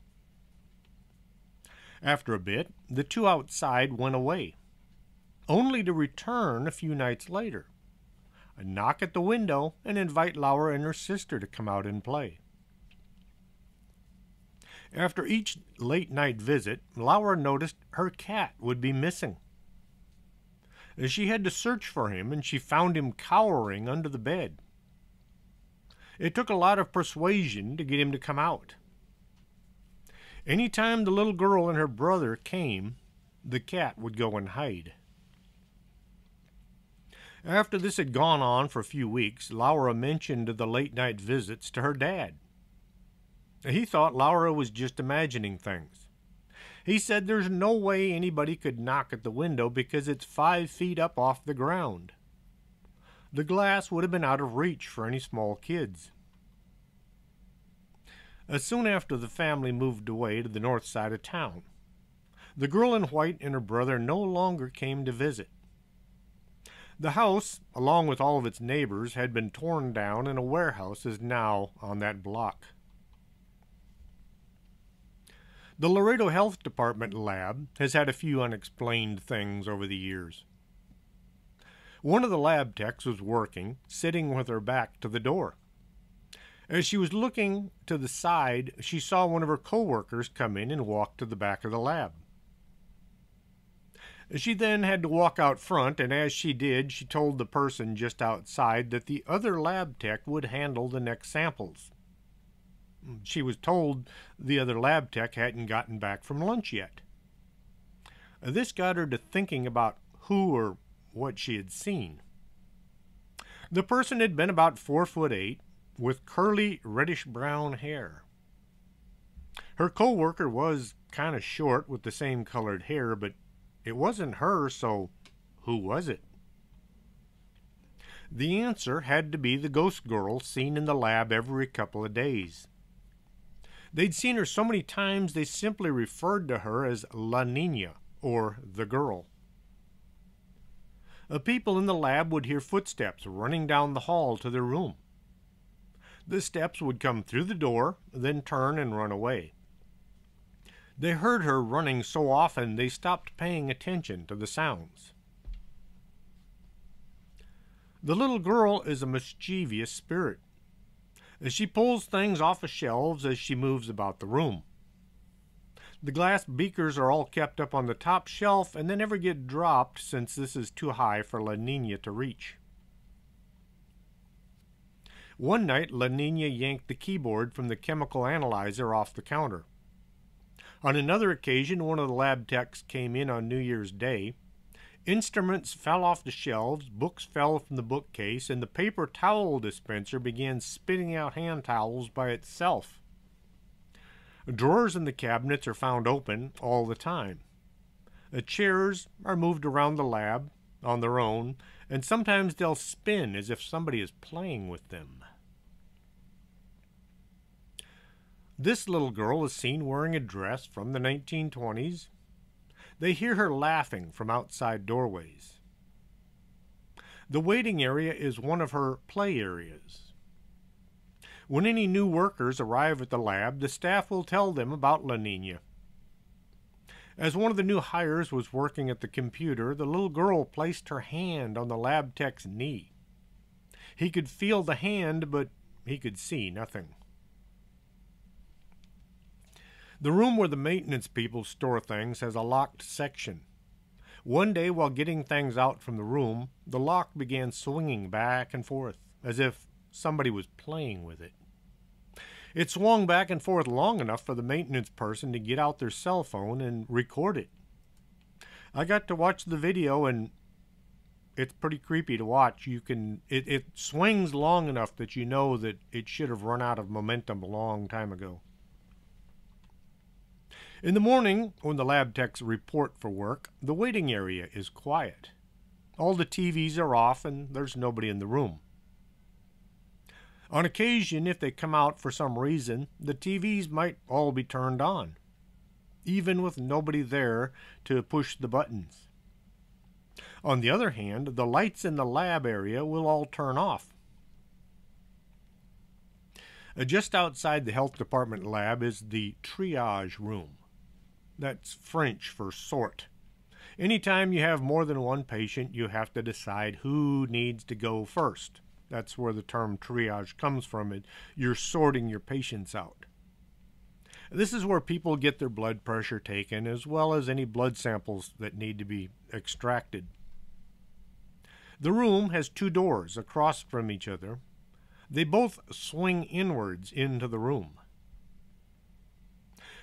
After a bit, the 2 outside went away, only to return a few nights later. knock at the window, and invite Laura and her sister to come out and play. After each late-night visit, Laura noticed her cat would be missing. She had to search for him, and she found him cowering under the bed. It took a lot of persuasion to get him to come out. Any time the little girl and her brother came, the cat would go and hide. After this had gone on for a few weeks, Laura mentioned the late-night visits to her dad. He thought Laura was just imagining things. He said there's no way anybody could knock at the window because it's 5 feet up off the ground. The glass would have been out of reach for any small kids. Soon after the family moved away to the north side of town, the girl in white and her brother no longer came to visit. The house, along with all of its neighbors, had been torn down, and a warehouse is now on that block. The Laredo Health Department lab has had a few unexplained things over the years. One of the lab techs was working, sitting with her back to the door. As she was looking to the side, she saw one of her coworkers come in and walk to the back of the lab. She then had to walk out front, and as she did, she told the person just outside that the other lab tech would handle the next samples. She was told the other lab tech hadn't gotten back from lunch yet. This got her to thinking about who or what she had seen. The person had been about 4'8", with curly reddish-brown hair. Her coworker was kind of short with the same colored hair, but it wasn't her, so who was it? The answer had to be the ghost girl seen in the lab every couple of days. They'd seen her so many times they simply referred to her as La Niña, or the girl. People in the lab would hear footsteps running down the hall to their room. The steps would come through the door, then turn and run away. They heard her running so often they stopped paying attention to the sounds. The little girl is a mischievous spirit. She pulls things off of shelves as she moves about the room. The glass beakers are all kept up on the top shelf and they never get dropped since this is too high for La Niña to reach. One night, La Niña yanked the keyboard from the chemical analyzer off the counter. On another occasion, one of the lab techs came in on New Year's Day. Instruments fell off the shelves, books fell from the bookcase, and the paper towel dispenser began spitting out hand towels by itself. Drawers in the cabinets are found open all the time. The chairs are moved around the lab on their own, and sometimes they'll spin as if somebody is playing with them. This little girl is seen wearing a dress from the 1920s. They hear her laughing from outside doorways. The waiting area is one of her play areas. When any new workers arrive at the lab, the staff will tell them about La Niña. As one of the new hires was working at the computer, the little girl placed her hand on the lab tech's knee. He could feel the hand, but he could see nothing. The room where the maintenance people store things has a locked section. One day, while getting things out from the room, the lock began swinging back and forth, as if somebody was playing with it. It swung back and forth long enough for the maintenance person to get out their cell phone and record it. I got to watch the video, and it's pretty creepy to watch. It swings long enough that you know that it should have run out of momentum a long time ago. In the morning, when the lab techs report for work, the waiting area is quiet. All the TVs are off and there's nobody in the room. On occasion, if they come out for some reason, the TVs might all be turned on, even with nobody there to push the buttons. On the other hand, the lights in the lab area will all turn off. Just outside the health department lab is the triage room. That's French for sort. Anytime you have more than one patient, you have to decide who needs to go first. That's where the term triage comes from. You're sorting your patients out. This is where people get their blood pressure taken, as well as any blood samples that need to be extracted. The room has 2 doors across from each other. They both swing inwards into the room.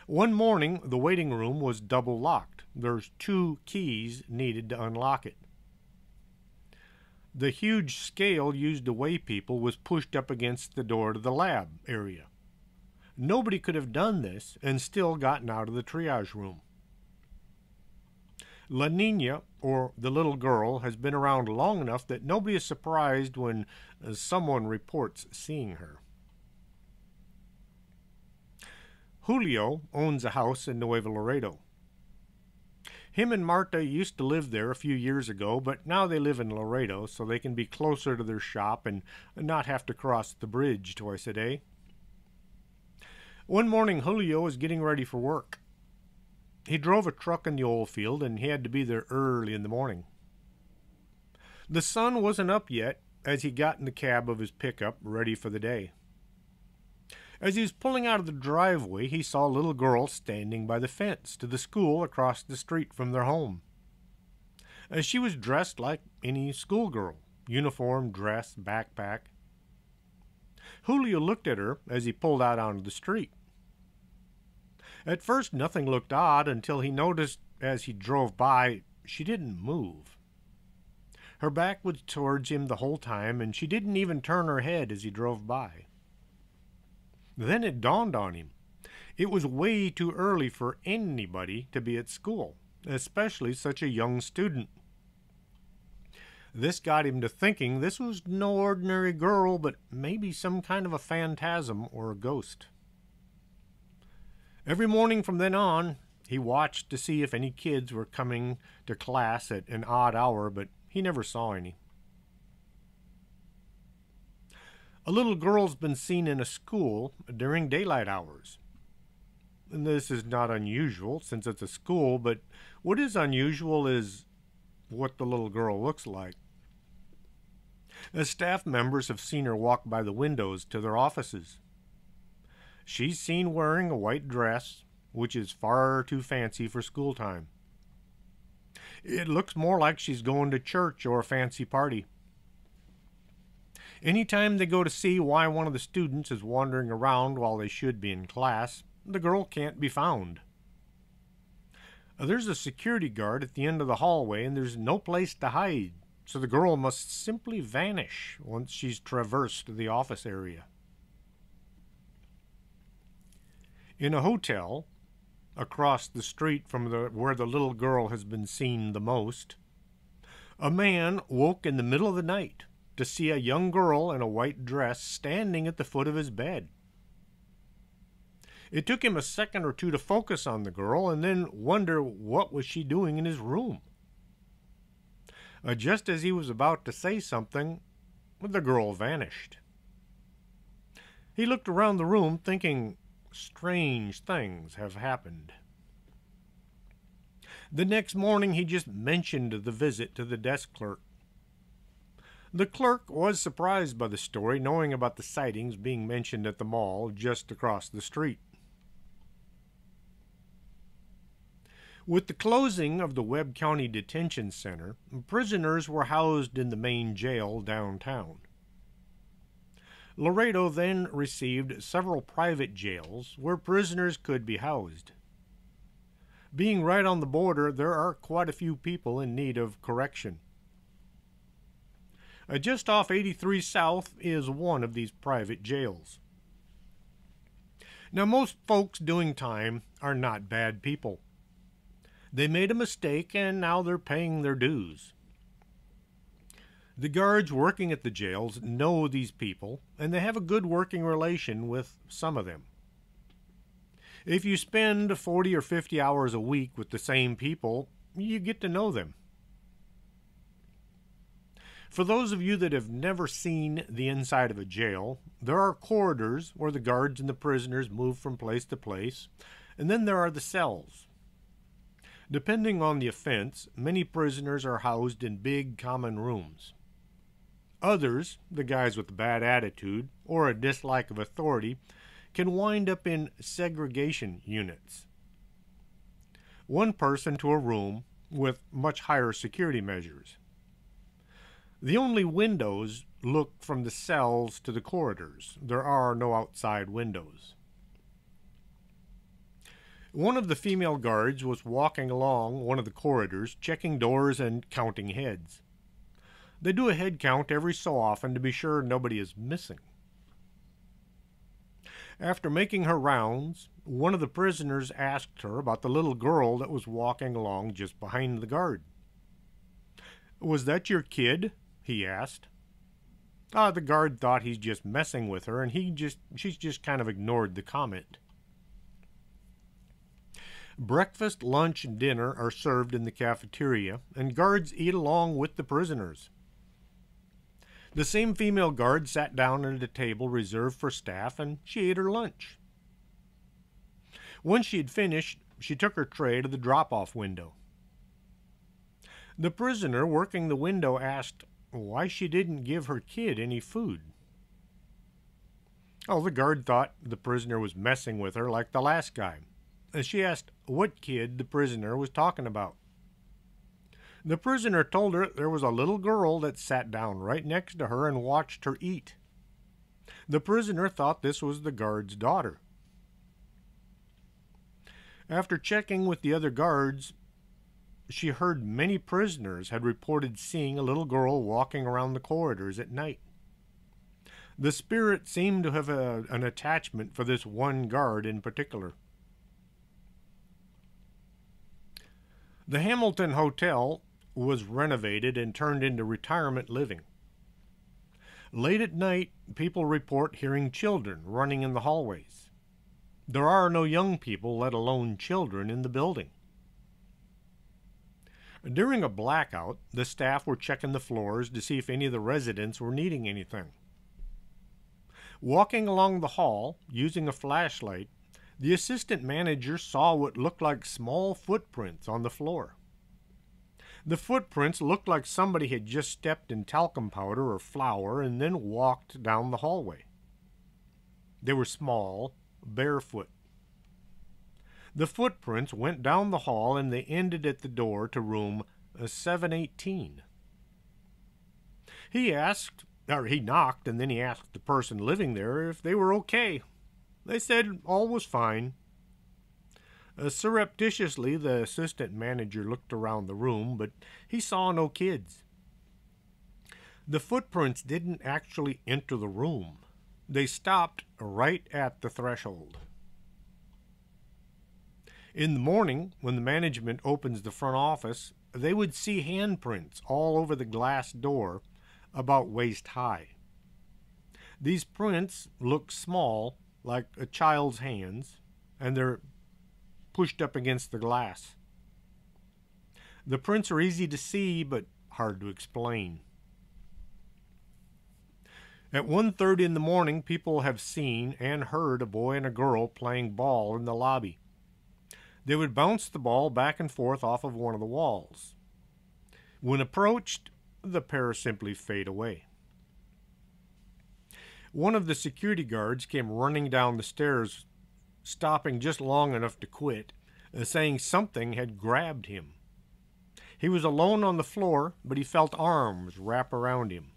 One morning, the waiting room was double locked. There's 2 keys needed to unlock it. The huge scale used to weigh people was pushed up against the door to the lab area. Nobody could have done this and still gotten out of the triage room. La Nina, or the little girl, has been around long enough that nobody is surprised when someone reports seeing her. Julio owns a house in Nuevo Laredo. Him and Marta used to live there a few years ago, but now they live in Laredo so they can be closer to their shop and not have to cross the bridge twice a day. One morning, Julio was getting ready for work. He drove a truck in the oil field, and he had to be there early in the morning. The sun wasn't up yet as he got in the cab of his pickup, ready for the day. As he was pulling out of the driveway, he saw a little girl standing by the fence to the school across the street from their home. She was dressed like any schoolgirl, uniform, dress, backpack. Julio looked at her as he pulled out onto the street. At first, nothing looked odd until he noticed as he drove by, she didn't move. Her back was towards him the whole time, and she didn't even turn her head as he drove by. Then it dawned on him. It was way too early for anybody to be at school, especially such a young student. This got him to thinking this was no ordinary girl, but maybe some kind of a phantasm or a ghost. Every morning from then on, he watched to see if any kids were coming to class at an odd hour, but he never saw any. A little girl's been seen in a school during daylight hours. And this is not unusual since it's a school, but what is unusual is what the little girl looks like. As staff members have seen her walk by the windows to their offices. She's seen wearing a white dress, which is far too fancy for school time. It looks more like she's going to church or a fancy party. Anytime they go to see why one of the students is wandering around while they should be in class, the girl can't be found. There's a security guard at the end of the hallway, and there's no place to hide, so the girl must simply vanish once she's traversed the office area. In a hotel, across the street from where the little girl has been seen the most, a man woke in the middle of the night to see a young girl in a white dress standing at the foot of his bed. It took him a second or two to focus on the girl and then wonder what was she doing in his room. Just as he was about to say something, the girl vanished. He looked around the room thinking, strange things have happened. The next morning he just mentioned the visit to the desk clerk. The clerk was surprised by the story, knowing about the sightings being mentioned at the mall just across the street. With the closing of the Webb County Detention Center, prisoners were housed in the main jail downtown. Laredo then received several private jails where prisoners could be housed. Being right on the border, there are quite a few people in need of correction. Just off 83 South is one of these private jails. Now, most folks doing time are not bad people. They made a mistake and now they're paying their dues. The guards working at the jails know these people, and they have a good working relation with some of them. If you spend 40 or 50 hours a week with the same people, you get to know them. For those of you that have never seen the inside of a jail, there are corridors where the guards and the prisoners move from place to place, and then there are the cells. Depending on the offense, many prisoners are housed in big common rooms. Others, the guys with a bad attitude or a dislike of authority, can wind up in segregation units. One person to a room with much higher security measures. The only windows look from the cells to the corridors. There are no outside windows. One of the female guards was walking along one of the corridors, checking doors and counting heads. They do a head count every so often to be sure nobody is missing. After making her rounds, one of the prisoners asked her about the little girl that was walking along just behind the guard. "Was that your kid?" he asked. The guard thought he's just messing with her, and she's just kind of ignored the comment. Breakfast, lunch, and dinner are served in the cafeteria, and guards eat along with the prisoners. The same female guard sat down at a table reserved for staff, and she ate her lunch. When she had finished, she took her tray to the drop-off window. The prisoner working the window asked why she didn't give her kid any food. The guard thought the prisoner was messing with her like the last guy. She asked what kid the prisoner was talking about. The prisoner told her there was a little girl that sat down right next to her and watched her eat. The prisoner thought this was the guard's daughter. After checking with the other guards, she heard many prisoners had reported seeing a little girl walking around the corridors at night. The spirit seemed to have an attachment for this one guard in particular. The Hamilton Hotel was renovated and turned into retirement living. Late at night, people report hearing children running in the hallways. There are no young people, let alone children, in the building. During a blackout, the staff were checking the floors to see if any of the residents were needing anything. Walking along the hall, using a flashlight, the assistant manager saw what looked like small footprints on the floor. The footprints looked like somebody had just stepped in talcum powder or flour and then walked down the hallway. They were small, barefoot. The footprints went down the hall and they ended at the door to room 718. He knocked, and then he asked the person living there if they were okay. They said all was fine. Surreptitiously, the assistant manager looked around the room, but he saw no kids. The footprints didn't actually enter the room. They stopped right at the threshold. In the morning, when the management opens the front office, they would see handprints all over the glass door, about waist high. These prints look small, like a child's hands, and they're pushed up against the glass. The prints are easy to see, but hard to explain. At 1:30 in the morning, people have seen and heard a boy and a girl playing ball in the lobby. They would bounce the ball back and forth off of one of the walls. When approached, the pair simply fade away. One of the security guards came running down the stairs, stopping just long enough to quit, saying something had grabbed him. He was alone on the floor, but he felt arms wrap around him.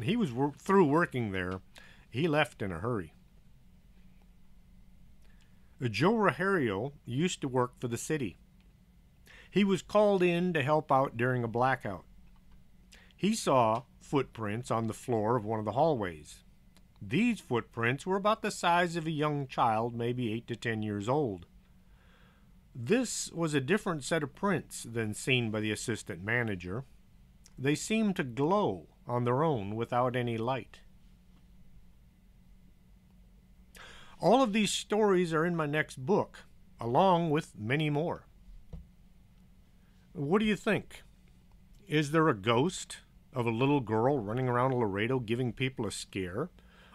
He was through working there. He left in a hurry. Joe Rogerio used to work for the city. He was called in to help out during a blackout. He saw footprints on the floor of one of the hallways. These footprints were about the size of a young child, maybe 8 to 10 years old. This was a different set of prints than seen by the assistant manager. They seemed to glow on their own without any light. All of these stories are in my next book, along with many more. What do you think? Is there a ghost of a little girl running around Laredo giving people a scare?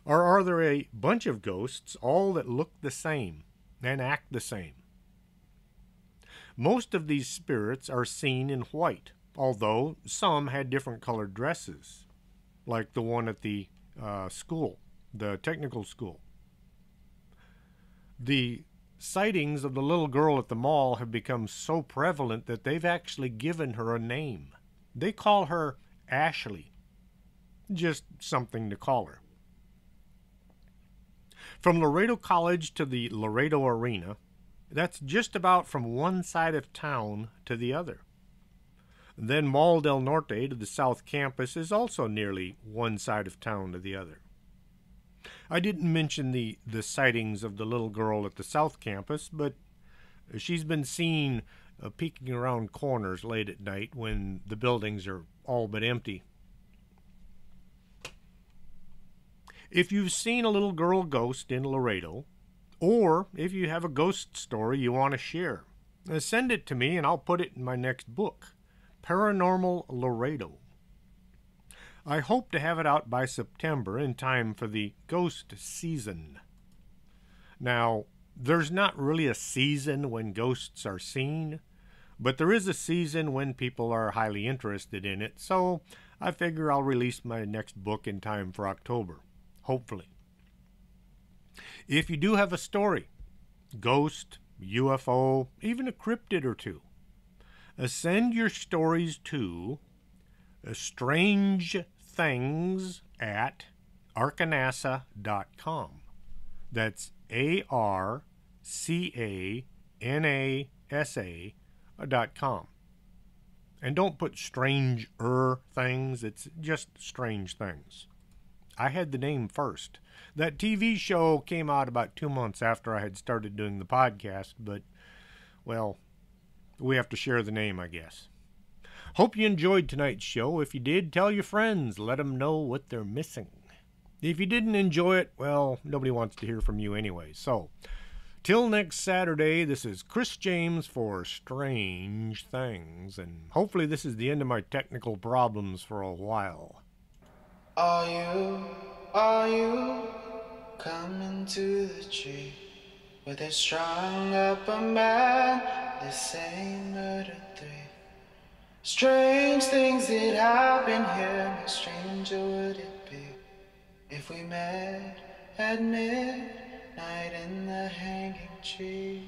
Or are there a bunch of ghosts, all that look the same and act the same? Most of these spirits are seen in white, although some had different colored dresses, like the one at the school, the technical school. The sightings of the little girl at the mall have become so prevalent that they've actually given her a name. They call her Ashley. Just something to call her. From Laredo College to the Laredo Arena, that's just about from one side of town to the other. Then Mall del Norte to the South Campus is also nearly one side of town to the other. I didn't mention the sightings of the little girl at the South Campus, but she's been seen peeking around corners late at night when the buildings are all but empty. If you've seen a little girl ghost in Laredo, or if you have a ghost story you want to share, send it to me and I'll put it in my next book, Paranormal Laredo. I hope to have it out by September in time for the ghost season. Now, there's not really a season when ghosts are seen, but there is a season when people are highly interested in it, so I figure I'll release my next book in time for October, hopefully. If you do have a story, ghost, UFO, even a cryptid or two, send your stories to strangetthings@arkanasa.com. That's ARCANASA.com. And don't put stranger things, it's just strange things. I had the name first. That TV show came out about 2 months after I had started doing the podcast, but, well, we have to share the name, I guess. Hope you enjoyed tonight's show. If you did, tell your friends. Let them know what they're missing. If you didn't enjoy it, well, nobody wants to hear from you anyway. So, till next Saturday, this is Chris James for Strange Things, and hopefully this is the end of my technical problems for a while. Are you coming to the tree where they strung up a man? They say murder 3. Strange things that happen here, how stranger would it be if we met at midnight in the hanging tree?